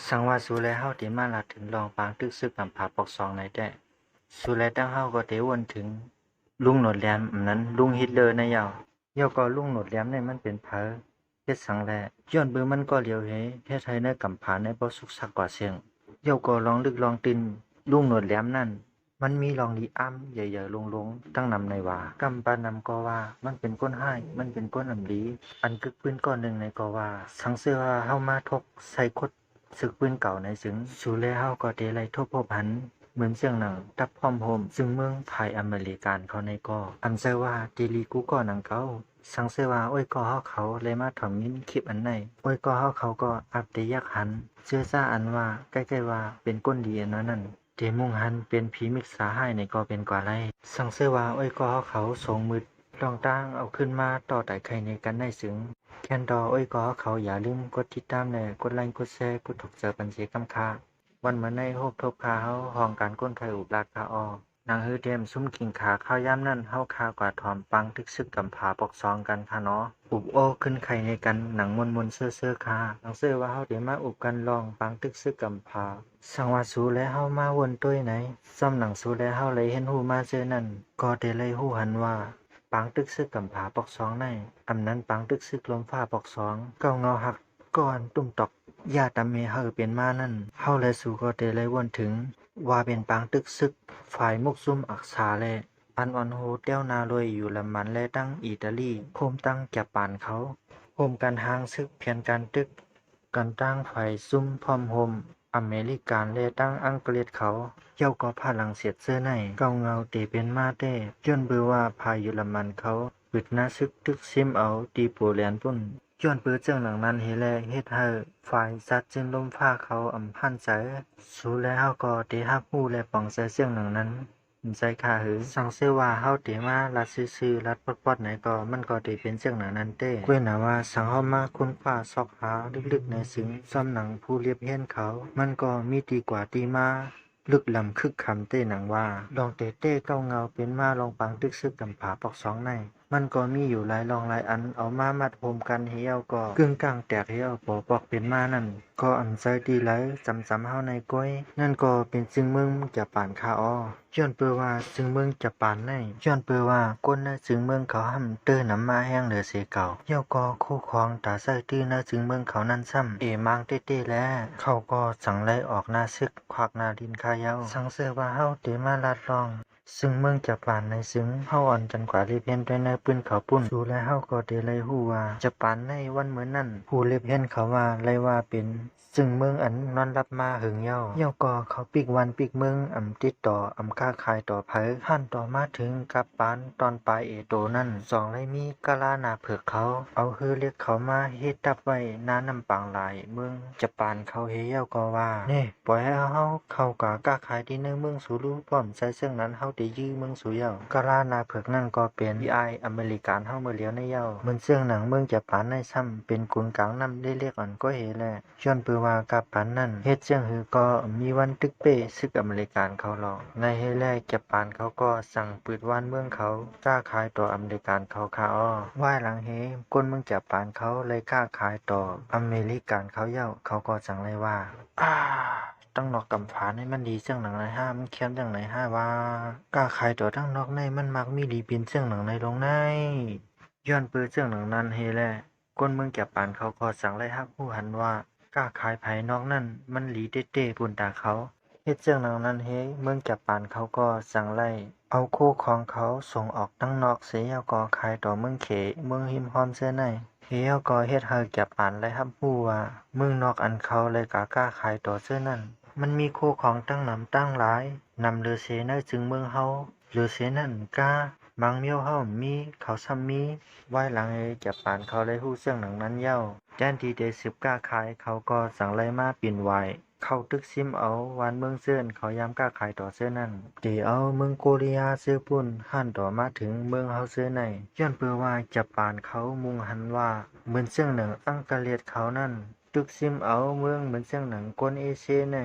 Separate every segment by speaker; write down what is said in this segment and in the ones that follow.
Speaker 1: สังว่าสูแลเฮาเตมาลัดถึงรองปางตึกซึกกำผาปอกซองในแต่สูแลตั้งเฮาก็เตวนถึงลุงโหนดแหลมอันนั้นลุงฮิตเลอร์นะยาวก็ลุงโหนดแหลมเนี่ยมันเป็นเผอเฮ็ดสังแลย้อนเบิ่งมันก็เหลียวเหเฮ็ดให้ในกำผาในบ่สุขสักกว่าเสียงยาวก็ลองลึกลองตินลุงโหนดแหลมนั่นมันมีรองลีอ้ำใหญ่ๆลงๆตั้งนำในว่ากำปานำก็ว่ามันเป็นก้นห้ายมันเป็นก้นอำลีอันกึกปืนก้อนหนึ่งในก็ว่าสังเสื้อว่าเฮามาทกใส่คด ศึกปืนเก่าในซึ่งสูเลเฮาก็เดไลทบพบหันเหมือนเสียงหนังตับพร้อมโฮมซึ่งเมืองภายอเมริกันเขาในก็อันเซว่าดีลีกูก็หนังเก่าสังเสว่าโอ้ยก็เฮาเขาเลยมาถ่อมยินคลิปอันไหนโอ้ยก็เฮาเขาก็อัปเดตยักหันเชื่อซ่าอันว่าใกล้ๆว่าเป็นก้นดีอันนั้นเดมุ่งหันเป็นผีมิกษาให้ในก็เป็นกว่าไรสังเสว่าโอ้ยก็เฮาเขาทรงมืดลองตั้งเอาขึ้นมาต่อไต่ไข่ในกันได้ซึ่งแคนดอโอ้ยก็เขาอย่าลืมกดติดตามและกดไลค์กดแชร์กดถูกใจปันเสียกำค่าวันเหมือนในโฮบทบคาเฮาห้องการก้นไข่อุบลาคาออนางฮือเดมซุ่มกิงขาข้าวยามนั่นเฮาคากว่าถอมปังทึกซึกกำผาปอกซองกันค่ะเนาะอุบโอขึ้นไข่ในกันหนังมนเสื้อคาหนังเสื้อว่าเฮาเดี๋ยวมาอุบกันลองปังทึกซึกกำผาสังว่าสูและเฮามาวนต้วยไหนซ้ำหนังสูและเฮาเลยเห็นหูมาเจอนั่นก็ได้เลยหูหันว่าปังตึกซึกกำผาปอกซองในอำนั้นปังตึกซึกลมฟ้าปอกซองเก้าเงาหักก่อนตุ่มตอกญาตาเมเฮาเป็นมานั่นเฮาและสูก็ได้เลยวนถึงว่าเป็นปังตึกซึกฝ่ายมุกซุ่มอักษาและอันออนโฮเต้วนาลอยอยู่ละมันและตั้งอิตาลีโคมตั้งจับปานเขาโคมกันหางซึกเพียนการตึกกันตั้งฝ่ายซุ่มพร้อมโฮมอเมริกันและตั้งอังกฤษเขาเจ้าก็พลังเสียดเสื้อในเก้าเงาเตเป็นมาเต้ย้อนเบือว่าพายุละมันเขาปึดหน้าซึกตึกซิมเอาตีโปแลนด์ปุ่นย้อนเปื้อเจ้าหลังนั้นเฮแลเฮ็ดให้ฝ่ายซัดจึงลมฟ้าเขาอำพันใจสู้แล้วเฮาก็เตฮักฮู้และป้องใจเสียงหลังนั้นใจค่าหือสังเสว่าเฮาเตมาลัดซื่อๆลัดปอดๆไหนก็มันก็ได้เป็นเสียงหนังนั้นเต้กวยหนาว่าสังเฮามาค้นคว้าซอกหาลึกๆในซึ้งซ่อมหนังผู้เรียบเฮียนเขามันก็มีดีกว่าตีมาลึกลำคึกคำเต้หนังว่าลองเต้เก้าเงาเป็นมาลองปังตึกซึกกำผาปอกสองในมันก็มีอยู่หลายรองหลายอันเอามามัดโฮมกันเฮียวก็กึ่งกลางแตกเฮียวปอกเป็นมานั่นก็อันใจดีหลายจำเฮาในก้อยนั่นก็เป็นจึงเมืองจะปานคาอ้อย้อนเปือว่าจึงเมืองจะปานในย้อนเปือว่าก้นในจึงเมืองเขาห้ำเตื้อน้ำมาแห้งเหลือเสียเก่าเฮียวก็คู่ครองตาใส่ตื้อในจึงเมืองเขานั่นซ้ำมังเต้แล้วเขาก็สั่งไล่ออกหน้าซึกควักหน้าดินคาเย้าสั่งเสือว่าเฮาเตมาลัดลองซึ่งเมืองจะปานในซึ่งเฮาอ่อนจันกว่าเรียบเห็นด้วยในปืนเขาปุ่นดูแลเฮาก็ได้เลยฮู้ว่าจะปานในวันเหมือนนั้นผู้เรียบเห็นเขาว่าเลยว่าเป็นซึ่งเมืองอันนอนรับมาหึงเย้าก็เขาปีกวันปีกเมืองติดต่อค้าขายต่อไผหันต่อมาถึงกับปานตอนปลายโตนั่นสองเลยมีกะลาหนาเผือกเขาเอาฮือเรียกเขามาเฮ็ดตับไว้น้าน้ำปางหลายเมืองจะปานเขาเฮเย้าก็ว่านี่ปล่อยให้เฮาเข้ากะค้าขายที่ในเมืองสูรู้พร้อมใช้เรื่องนั้นเฮาได้ยื้อเมืองสูเย้ากะลาหนาเผือกนั่นก็เป็นอเมริกันเฮาเมื่อเลียวในเย้าเหมือนเรื่องหนังเมืองจะปานในซ้ำเป็นกุนกลางนำได้เรียกอ่อนก็เฮแลย้อนเปือว่ากับปานนั้นเฮ็ดเรื่องฮือก็มีวันตึกเป้ซึกอเมริกันเขาหรอกในเฮแลจะปานเขาก็สั่งปืดว่านเมืองเขากล้าขายต่ออเมริกันเขาคาอ้อว่ายหลังเฮก้นเมืองจะปานเขาเลยกล้าขายต่ออเมริกันเขาเย้าเขาก็สั่งเลยว่าตั้งนอกกำผาในมันดีเสียงหนังในห้ามันเคียมจังไหนห้าว่ากล้าขายต่อทั้งนอกในมันมักมีดีเป็นเสียงหนังในลงในย้อนเปื้อเสียงหนังนั้นเฮแลก้นเมืองจะปานเขาก็สั่งเลยฮักผู้หันว่ากล้าขายภายนอกนั่นมันหลีเต้ๆปุ่นตาเขาเฮ็ดเรื่องนั้นเฮ้เมืองจับปานเขาก็สั่งไล่เอาคู่ของเขาส่งออกตั้งนอกเสียก็ขายต่อเมืองเขเมืองหิมฮอมเสื้อในเฮียก็เฮ็ดให้จับปานไล่ฮับผู้ว่าเมืองนอกอันเขาเลยกล้าขายต่อเสื้อนั่นมันมีคู่ของตั้งนำตั้งหลายนำเลือเสในจึงเมืองเฮาเลือเสนั่นกล้ามังเมียวเฮามีเขาซ้ำมีไว้หลังจับปานเขาเลยฮู้เรื่องหนังนั้นเย้าแจ้นที่ได้10กล้าขายเขาก็สั่งไล่มาปิ่นไว้เข้าตึกซิมเอาวานเมืองเซินเขายามกล้าขายต่อเสื้อนั่นเดี๋ยวเอาเมืองโกเรียเสื้อปุ่นหันต่อมาถึงเมืองเฮาเสื้อในย้อนเพื่อว่าจะปานเขามุงหันว่าเหมือนเสื้อหนังอังกฤษเขานั่นตึกซิมเอาเมืองเหมือนเสื้อหนังกวนเอเชียใน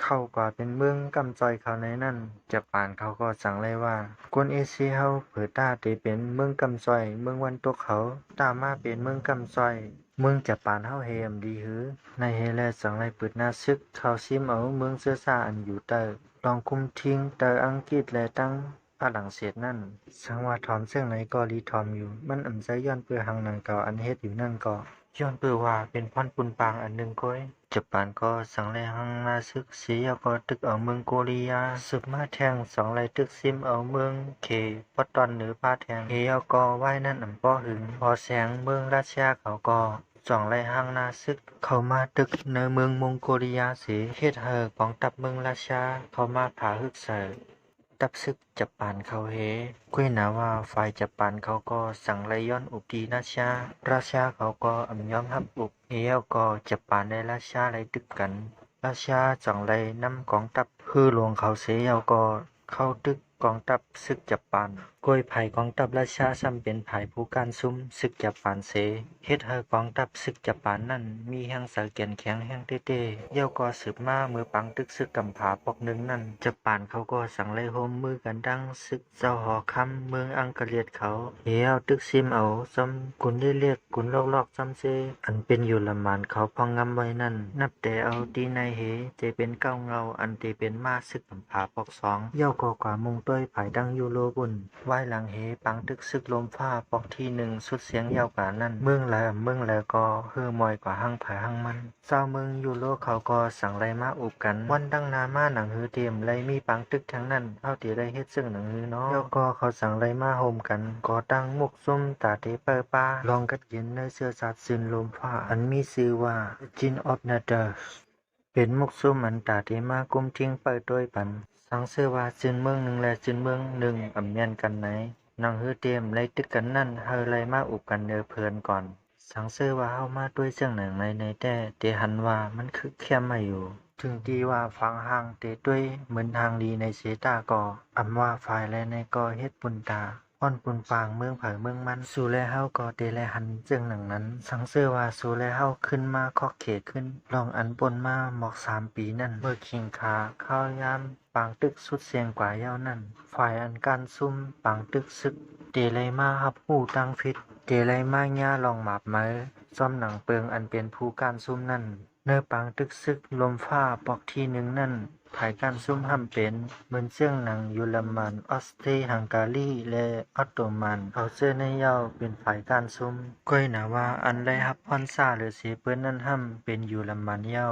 Speaker 1: เข้ากว่าเป็นเมืองกำจอยเขาในนั่นจะปานเขาก็สั่งเลยว่ากวนเอเชียเฮาเผอตาเตเป็นเมืองกำจอยเมืองวันตกเขาตามมาเป็นเมืองกำจอย เมืองจะปานเฮาเฮมดีหือในเฮแลสังไรเปิดหน้าซึกเข้าซิมเอาเมืองเสื้อซาอันอยู่เตอลองคุมทิ้งเตออังกฤษและตั้งฝรั่งเศสนั่นสังว่าถอมเสียงไหนก็รีถอมอยู่มันอันใจย้อนเปือหังหนังเก่าอันเฮ็ดอยู่นั่นก็ย้อนเปือว่าเป็นพ่อนปุนปางอันหนึ่งก้อยญี่ปุ่นก็สังไรหังนาซึกเสียก็ตึกเอาเมืองโกริยาสืบมาแทงสองไรตึกซิมเอาเมืองเคปตอนเหนือพาแทงเฮียก็ไหว้นั่นอันป้อหึงพอแสงเมืองราชาเขาก็สองไรหังนาซึกเข้ามาตึกในเมืองมองโกริยาเสียเฮ็ดเฮอกองทัพเมืองราชาเข้ามาผาฮึกใส่ตับซึกญี่ปุ่นเขาเฮกุ้ยนาว่าฝ่ายญี่ปุ่นเขาก็สั่งไลย้อนอุปดีราชาเขาก็ยอมรับอุปเฮียก็ญี่ปุ่นได้ราชาไลตึกกันราชาจ่องไลนำกองทัพคือหลวงเขาเสียก็เข้าตึกกองทัพศึกญี่ปุ่นก้อยไผ่กองทัพราชาซ้ำเป็นไผ่ผู้การซุ่มศึกญี่ปุ่นเสเฮ็ดให้กองทัพศึกญี่ปุ่นนั้นมีแห่งสาแก่นแข็งแห่งเต้ๆเย่าก็สืบมาเมื่อปังตึกศึกกำผาปอกหนึ่งนั้นญี่ปุ่นเขาก็สั่งไล่โฮมมือกันดังศึกเจ้าหอคำเมืองอังกฤษเขาเฮียวตึกซิมเอาซ้ำกุนได้เรียกกุนลอกๆซ้ำเซอันเป็นอยู่ละมานเขาพองงำไว้นั่นนับแต่เอาดีในเหเจเป็นเก้าเงาอันเตเป็นมาศึกกำผาปอกสองเย่าก็กว่ามุงต้วยไผ่ดังยูโรบุญไว้หลังเหปังตึกซึกลมฟ้าปอกที่หนึ่งสุดเสียงยาวกว่านั้นเมืองแล้วก็เฮือมอยกว่าหั่งไผ่หั่งมันเจ้าเมืองยูโรเขาก็สั่งไรมาอุบกันวันดังนามาหนังฮือเตรียมไรมีปังตึกทั้งนั้นเท่าที่ได้เฮ็ดซึ่งหนังฮือเนาะแล้วก็เขาสั่งไรมาโฮมกันก็ตั้งมุกซุ่มตาเตเปอร์ป้าลองกัดเย็นในเสื้อสัตว์ซึนลมฟ้าอันมีชื่อว่า Gin of Nether เป็นมุกซุ่มอันตาเตมากุมทิ้งเปิดด้วยปันสังเสื้อว่าซึนเมืองหนึ่งและซึนเมืองหนึ่งอำเมียนกันไหนนังฮือเตรียมไล่ตึกกันนั่นเฮาไล่มาอุบกันเด้อเพิ่นก่อนสังเสื้อว่าเฮามาด้วยเสียงหนังในแต่เตหันว่ามันคือเข้มมาอยู่ถึงที่ว่าฟังห่างเตด้วยเหมือนทางดีในเสตาก็อำว่าฝ่ายและในก็เฮ็ดปุนตาอ้อนปุนปางเมืองเผยเมืองมันสู่และเฮาก็เตและหันเจิงหนังนั้นสังเสื้อว่าสู่และเฮาขึ้นมาขอกเขตขึ้นลองอันปนมาหมอก3 ปีนั่นเมื่อคิงขาข้าวยามปางตึกสุดเสียงกว่าเย้านั่นฝ่ายอันการซุ่มปางตึกซึกเตไลมาฮับหูตั้งฟิตเตไลมาญ่าลองหมาบไม้ซ่อมหนังเปิงอันเป็นผู้การซุ่มนั่นเนื้อปางตึกซึกลมฟ้าปอกที่หนึ่งนั่นภายการซุ่มห้ำเป็นเหมือนเสื่องหนังเยอรมันออสเตรียฮังการีและออตโตมันเขาเสื้อในเย้าเป็นฝ่ายการซุ่มก้อยหนาว่าอันได้ฮับพรซ่าหรือเสเปิ้นนั่นห้ำเป็นเยอรมันเย้า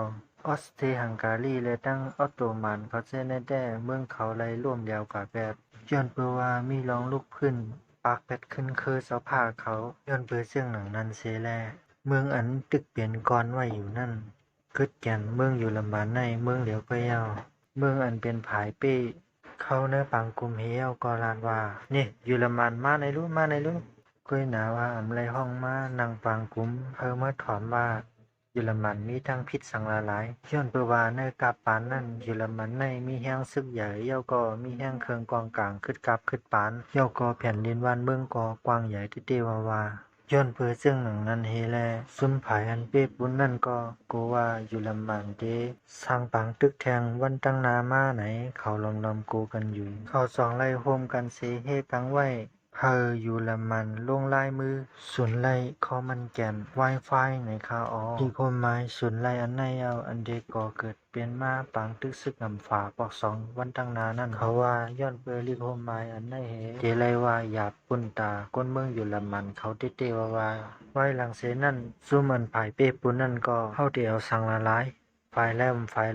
Speaker 1: ออสเตรียฮังการีและตั้งออตโตมันเขาเสื้อในแด่เมืองเขาไล่ร่วมเดียวกับแบบย้อนเปือว่ามีร้องลุกขึ้นปากเป็ดขึ้นคือเสาผ้าเขาย้อนเปือเสื่องหนังนั้นเสแลเมืองอันตึกเปลี่ยนก่อนไว้อยู่นั่นกึดแก่นเมืองอยู่ลำบานในเมืองเหลียวก็ยาวเมืองอันเป็นผายเป้เขาเนื้อปังกุมเฮียวก็ลานว่านี่อยู่ลำบานมาในรู้ก้อยหนาว่าอำไรห้องมานั่งปังกุมเพิ่มมาถอมว่าเยอรมันมีทั้งพิษสังละหลายย้อนเปว่าในกาปานนั่นเยอรมันในมีแห้งซึกใหญ่เย้าก็มีแห้งเคืองกองกลางขึ้นกับขึ้นปานเย้าก็แผ่นดินวันเมืองก็กว้างใหญ่ที่เตว่าย้อนเพื่อซึ่งหนังนั้นเฮแลซุ่มผายอันเป้ปุ้นนั่นก็กูว่าอยู่ลำบานเดสร้างปังตึกแทงวันตั้งนามาไหนเขาลอมกูกันอยู่เขาสองไล่โฮมกันเสเฮกังไว้เพออยู่ละมันลงลายมือศูนย์ไล่คอมันแก่นไวไฟในคาออที่คมไม้ศูนย์ไล่อันในเอาอันเดก่อเกิดเปลี่ยนมาปังตึกซึกนำฝาปอกสองวันตั้งนานั่นเขาว่าย้อนเปลิโคมไม้อันในเหเจไลว่าหยาบปุ่นตาก้นเมืองอยู่ละมันเขาเตว่าไว้หลังเสนั่นสู้มันผายเป้ปุนนั่นก็เข้าเดียวสังละลายฝ่ายแ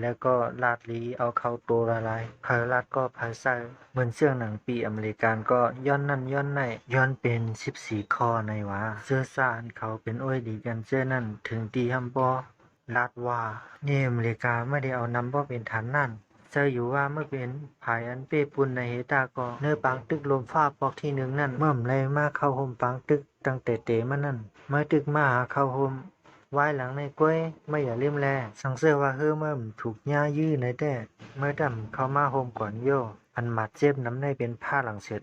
Speaker 1: ล้วก็ลาดลีเอาเข้าตัวละลายเผยลาดก็เผยใส่เหมือนเสื้อหนังปีอเมริกันก็ย้อนนั่นย้อนในย้อนเป็น14ข้อในว่าเสื้อซ่านเขาเป็นอ้อยดีกันเสื้อนั่นถึงตีฮัมบอลาดว่านี่อเมริกาไม่ได้เอานำบ่เป็นฐานนั่นเจออยู่ว่าเมื่อเป็นภายอันเป้ปุนในเฮตาก็เนื้อปังตึกลมฟ้าปอกที่หนึ่งนั่นเมื่อมไรมาเข้าโฮมปังตึกตั้งแต่เตมานั่นเมื่อตึกมาหาเข้าโฮมไว้หลังในกล้วยไม่อย่าลืมแลสังเสื้อว่าเมื่อถูกหญ้ายื้อในแต่เมื่อดำเข้ามาโฮมก่อนโยอันหมัดเจ็บน้ำในเป็นผ้าหลังเสียด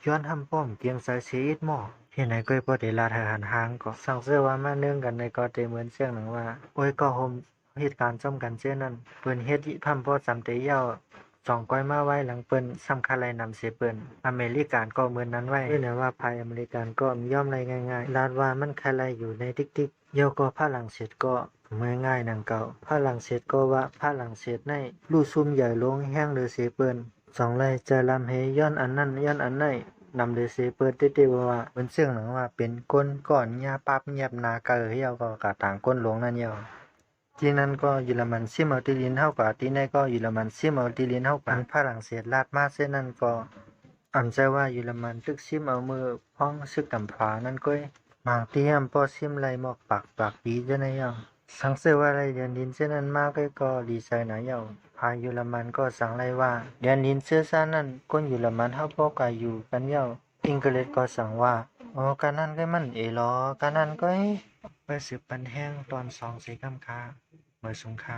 Speaker 1: ย้อนทำป้อมเกียงสายชีอิดหม้อเห็นไหนกล้วยปอเดลาทหารหางก็สังเสื้อว่ามาเนื่องกันในก็เตเหมือนเสียงหนังว่าโอ้ยก็โฮมเหตุการณ์จ้อมกันเจ้นั่นเปิ้นเฮ็ดพัมพอสำเตเย้าสองก้อยมาไว้หลังเปิ้นสำคัญไรนำเสเปิ้นอเมริกันก็เหมือนนั้นไว้ด้วยนะว่าภัยอเมริกันก็ย่อมไรง่ายๆลาดว่ามันใครไรอยู่ในติ๊ก ยอก็ฝรั่งเศสก็เมื่อง่ายนังเก่าฝรั่งเศสก็ว่าฝรั่งเศสในลู่ซุ่มใหญ่ลงแห้งเลยเสเปิ้นสองไล่จะลำเฮย้อนอันนั้นย้อนอันไหนนำเลยเสเปิ้นเต้ๆว่าเป็นเสื่องหนังว่าเป็นก้นก่อนหญ้าปับเงียบนาเกอเฮียก็กะต่างก้นลงนั่นเหี่ยวที่นั้นก็เยอรมันซิมเอาติลินเฮาก็ที่ไหนก็เยอรมันซิมเอาติลินเฮาอันฝรั่งเศสลาดมาเส้นนั้นก็อำใจว่าเยอรมันตึกซิมเอามือพ้องซึกตำฟ้านั่นก้อยบางที่ยำป้อซิมไหลหมอกปากปีจะไหนยังสังเสว่าไรเดือนดินเส้นนั้นมากก็ดีใจนะเยาพาเยอรมันก็สั่งไรว่าเดือนดินเสื้อซ่านั้นคนเยอรมันเฮาพอกาอยู่กันเยาอังกฤษก็สั่งว่าอ๋อการนั้นก็มันเอลอการนั้นก็ไปสืบปันแห้งตอน2 4ค่ำคาเมื่อสงครา